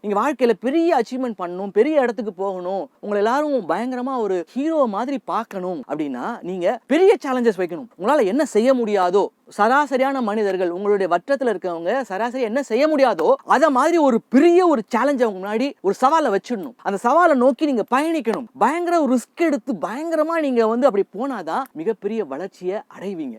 நீங்க வாழ்க்கையில பெரிய அச்சீவ்மெண்ட் பண்ணணும், பெரிய இடத்துக்கு போகணும், உங்களை எல்லாரும் பயங்கரமா ஒரு ஹீரோ மாதிரி பார்க்கணும் அப்படின்னா நீங்க பெரிய சேலஞ்சஸ் வைக்கணும். உங்களால என்ன செய்ய முடியாதோ, சராசரியான மனிதர்கள் உங்களுடைய வட்டத்துல இருக்கவங்க சராசரி என்ன செய்ய முடியாதோ அத மாதிரி ஒரு பெரிய ஒரு சேலஞ்ச் அவங்க முன்னாடி ஒரு சவாலை வச்சிடணும். அந்த சவாலை நோக்கி நீங்க பயணிக்கணும். பயங்கர ஒரு ரிஸ்க் எடுத்து பயங்கரமா நீங்க அப்படி போனாதான் மிகப்பெரிய வளர்ச்சியை அடைவீங்க.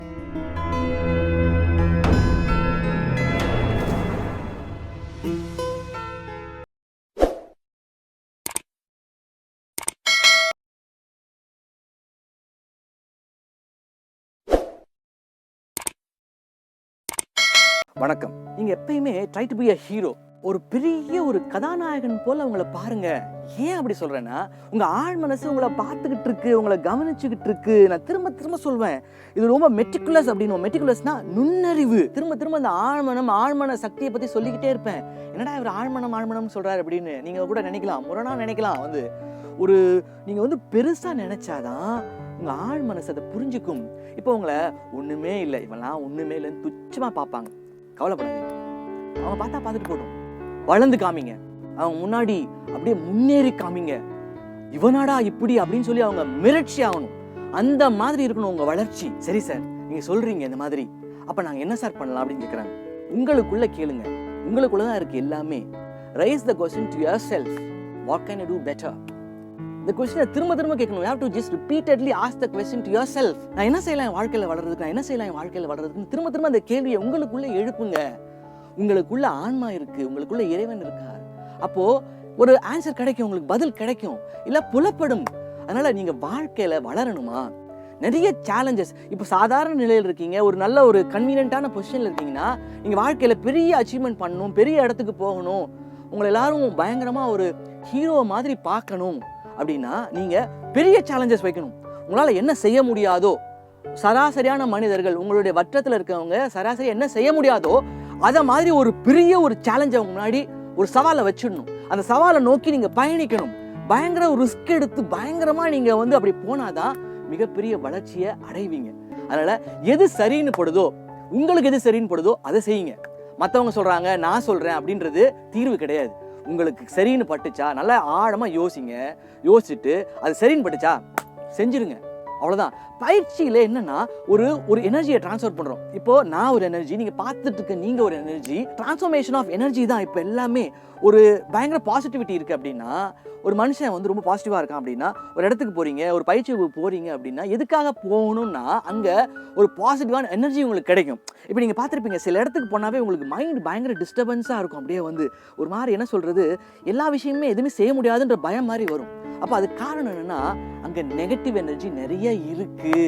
வணக்கம். நீங்க எப்பயுமே try to be a hero, ஒரு பெரிய ஒரு கதாநாயகன் போல அவங்கள பாருங்க. ஏன் அப்படி சொல்றேன்னா, உங்க ஆழ் மனசு உங்களை பார்த்துக்கிட்டு இருக்கு, உங்களை கவனிச்சுக்கிட்டு இருக்கு. நான் திரும்ப திரும்ப சொல்வேன், இது ரொம்ப மெட்டிகுலஸ் அப்படின்னு. மெட்டிகுலஸ்னா நுண்ணறிவு. திரும்ப திரும்ப அந்த ஆழ்மன சக்தியை பத்தி சொல்லிக்கிட்டே இருப்பேன். என்னடா இவர் ஆழ்மனம் சொல்றாரு அப்படின்னு நீங்க கூட நினைக்கலாம், முரணா நினைக்கலாம். நீங்க பெருசா நினைச்சாதான் உங்க ஆழ் மனசு அதை புரிஞ்சுக்கும். இப்போ உங்களை ஒண்ணுமே இல்லை, இவெல்லாம் ஒண்ணுமே இல்லைன்னு துச்சமா பார்ப்பாங்க. கவலைப்படாதீங்க, அவங்க பார்த்தா பார்த்துட்டு போடும். வளர்ந்து காமிங்க, அவங்க முன்னாடி அப்படியே முன்னேறி காமிங்க. இவனாடா இப்படி அப்படின்னு சொல்லி அவங்க மிரட்சி ஆகணும். அந்த மாதிரி இருக்கணும் உங்க வளர்ச்சி. சரி சார், நீங்க சொல்றீங்க இந்த மாதிரி, அப்ப நாங்க என்ன சார் பண்ணலாம் அப்படின்னு கேக்குறாங்க. உங்களுக்குள்ள கேளுங்க, உங்களுக்குள்ளதான் இருக்கு எல்லாமே. Raise the question to yourself. What can you do better? இந்த கொஸ்டினை திரும்ப திரும்ப கேட்கணும். You have to just repeatedly ask the question to yourself. நான் என்ன செய்யலாம் என் வாழ்க்கையில வளர்றதுக்கு, திரும்ப திரும்ப அந்த கேள்வியை உங்களுக்குள்ள எழுப்புங்க. உங்களுக்குள்ள ஆன்மா இருக்கு, உங்களுக்குள்ள இறைவன் இருக்கார். அப்போ ஒரு ஆன்சர் கிடைக்கும், உங்களுக்கு பதில் கிடைக்கும், இல்ல புலப்படும். அதனால நீங்க வாழ்க்கையில வளரணுமா, நிறைய சேலஞ்சஸ். இப்போ சாதாரண நிலையில் இருக்கீங்க, ஒரு நல்ல ஒரு கன்வீனியன்ட்டான பொசிஷன்ல இருக்கீங்கன்னா, நீங்க வாழ்க்கையில பெரிய அச்சீவ்மெண்ட் பண்ணணும், பெரிய இடத்துக்கு போகணும், உங்களை எல்லாரும் பயங்கரமா ஒரு ஹீரோ மாதிரி பார்க்கணும் அப்படின்னா நீங்க பெரிய சேலஞ்சஸ் வைக்கணும். உங்களால என்ன செய்ய முடியாதோ, சராசரியான மனிதர்கள் உங்களுடைய வட்டத்துல இருக்கவங்க சராசரி என்ன செய்ய முடியாதோ அத மாதிரி ஒரு பெரிய ஒரு சேலஞ்ச் அவங்க முன்னாடி ஒரு சவாலை வச்சிடணும். அந்த சவாலை நோக்கி நீங்க பயணிக்கணும். பயங்கர ஒரு ரிஸ்க் எடுத்து பயங்கரமா நீங்க அப்படி போனாதான் மிகப்பெரிய வளர்ச்சியை அடைவீங்க. அதனால எது சரின்னு படுதோ, உங்களுக்கு எது சரின்னு படுதோ அதை செய்யுங்க. மற்றவங்க சொல்றாங்க நான் சொல்றேன் அப்படின்றது தீர்வு கிடையாது. உங்களுக்கு சரின்னு பட்டுச்சா நல்லா ஆழமா யோசிங்க. யோசிச்சுட்டு அது சரின்னு பட்டுச்சா செஞ்சிருங்க, அவ்வளவுதான். பயிற்சியில என்னன்னா ஒரு எனர்ஜியை டிரான்ஸ்ஃபர் பண்றோம். இப்போ நான் ஒரு எனர்ஜி, நீங்க பார்த்துட்டு இருக்க நீங்க ஒரு எனர்ஜி. டிரான்ஸ்ஃபர்மேஷன் ஆஃப் எனர்ஜி தான் இப்போ எல்லாமே. ஒரு பயங்கர பாசிட்டிவிட்டி இருக்கு அப்படின்னா, ஒரு மனுஷன் ரொம்ப பாசிட்டிவா இருக்கான் அப்படின்னா, ஒரு இடத்துக்கு போறீங்க, ஒரு பயிற்சி போறீங்க அப்படின்னா எதுக்காக போகணும்னா அங்க ஒரு பாசிட்டிவான எனர்ஜி உங்களுக்கு கிடைக்கும். இப்போ நீங்க பார்த்துருப்பீங்க, சில இடத்துக்கு போனாவே உங்களுக்கு மைண்ட் பயங்கர டிஸ்டர்பன்ஸா இருக்கும். அப்படியே ஒரு மாதிரி என்ன சொல்றது, எல்லா விஷயமுமே எதுவுமே செய்ய முடியாதுன்ற பயம் மாதிரி வரும். அப்போ அது காரணம் என்னன்னா, அங்க நெகட்டிவ் எனர்ஜி நிறைய இருக்கு.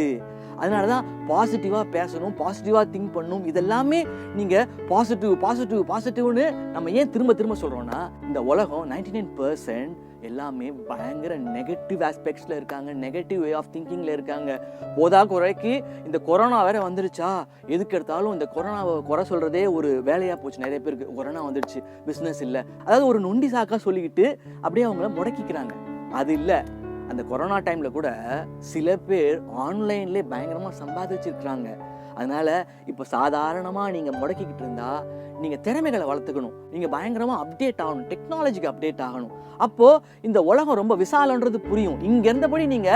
அதனாலதான் பாசிட்டிவா பேசணும், பாசிட்டிவா திங்க் பண்ணணும். இதெல்லாமே நீங்க பாசிட்டிவ்னு நம்ம ஏன் திரும்ப திரும்ப சொல்றோம்னா, இந்த உலகம் 99% எல்லாமே பயங்கர நெகட்டிவ் ஆஸ்பெக்ட்ஸ்ல இருக்காங்க, நெகட்டிவ் வே ஆஃப் திங்கிங்ல இருக்காங்க. போதா குறைக்கு இந்த கொரோனா வேற வந்துருச்சா, எதுக்கு எடுத்தாலும் இந்த கொரோனாவை குறை சொல்றதே ஒரு வேலையா போச்சு நிறைய பேருக்கு. கொரோனா வந்துருச்சு, பிசினஸ் இல்லை, அதாவது ஒரு நொண்டி சாக்கா சொல்லிக்கிட்டு அப்படியே அவங்கள முடக்கிக்கிறாங்க. அது இல்லை, அந்த கொரோனா டைம்ல கூட சில பேர் ஆன்லைன்லேயே பயங்கரமா சம்பாதிச்சிருக்கிறாங்க. அதனால இப்போ சாதாரணமா நீங்க முடக்கிக்கிட்டு இருந்தா நீங்க திறமைகளை வளர்த்துக்கணும், நீங்க பயங்கரமா அப்டேட் ஆகணும், டெக்னாலஜிக்கு அப்டேட் ஆகணும். அப்போ இந்த உலகம் ரொம்ப விசாலன்றது புரியும். இங்க இருந்தபடி நீங்க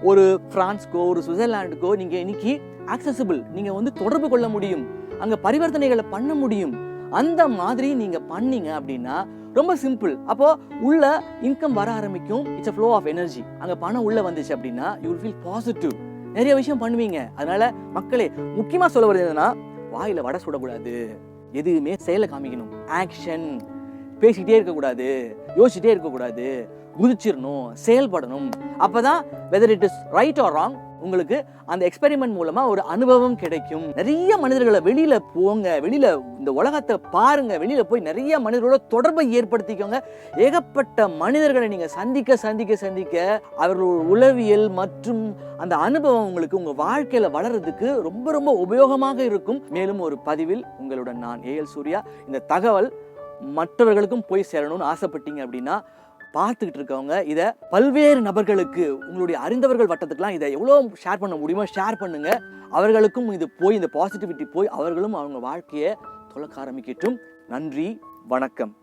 ஒரு பிரான்ஸ்க்கோ ஒரு சுவிட்சர்லாண்டுக்கோ நீங்க இன்னைக்கு ஆக்சசிபிள், நீங்க தொடர்பு கொள்ள முடியும், அங்க பரிவர்த்தனைகளை பண்ண முடியும். அந்த மாதிரி நீங்க பண்ணீங்க அப்படின்னா ரொம்ப சிம்பிள். அப்போ உள்ள இன்கம் வர ஆரம்பிக்கும். It's a flow of energy. அங்க பணம் உள்ள வந்துச்சு அப்படின்னா you will feel positive. நிறைய விஷயம் பண்ணுவீங்க. அதனால மக்களே, முக்கியமா சொல்ல வருது என்னன்னா, வாயில வடை சுடக்கூடாது, எதுவுமே செயலை காமிக்கணும். ஆக்ஷன், பேசிக்கிட்டே இருக்கக்கூடாது, யோசிச்சுட்டே இருக்கக்கூடாது, குதிச்சிடணும், செயல்படணும். அப்பதான் whether it is right or wrong உங்களுக்கு அந்த எக்ஸ்பெரிமெண்ட் மூலமா ஒரு அனுபவம் கிடைக்கும். நிறைய மனிதர்களை வெளியில போங்க, வெளியில இந்த உலகத்தை பாருங்க, வெளியில போய் நிறைய மனிதர்களோட தொடர்பை ஏற்படுத்திக்கோங்க. ஏகப்பட்ட மனிதர்களை நீங்க சந்திக்க அவர்களோட உளவியல் மற்றும் அந்த அனுபவம் உங்களுக்கு உங்க வாழ்க்கையில வளர்றதுக்கு ரொம்ப ரொம்ப உபயோகமாக இருக்கும். மேலும் ஒரு பதிவில் உங்களுடன் நான் ஏஎல் சூர்யா. இந்த தகவல் மற்றவர்களுக்கும் போய் சேரணும்னு ஆசைப்பட்டீங்க அப்படின்னா பார்த்துக்கிட்டு இருக்கவங்க இதை பல்வேறு நபர்களுக்கு, உங்களுடைய அறிந்தவர்கள் வட்டத்துக்குலாம் இதை எவ்வளோ ஷேர் பண்ண முடியுமோ ஷேர் பண்ணுங்க. அவர்களுக்கும் இது போய், இந்த பாசிட்டிவிட்டி போய் அவர்களும் அவங்க வாழ்க்கையை துலக்க ஆரம்பிக்கட்டும். நன்றி, வணக்கம்.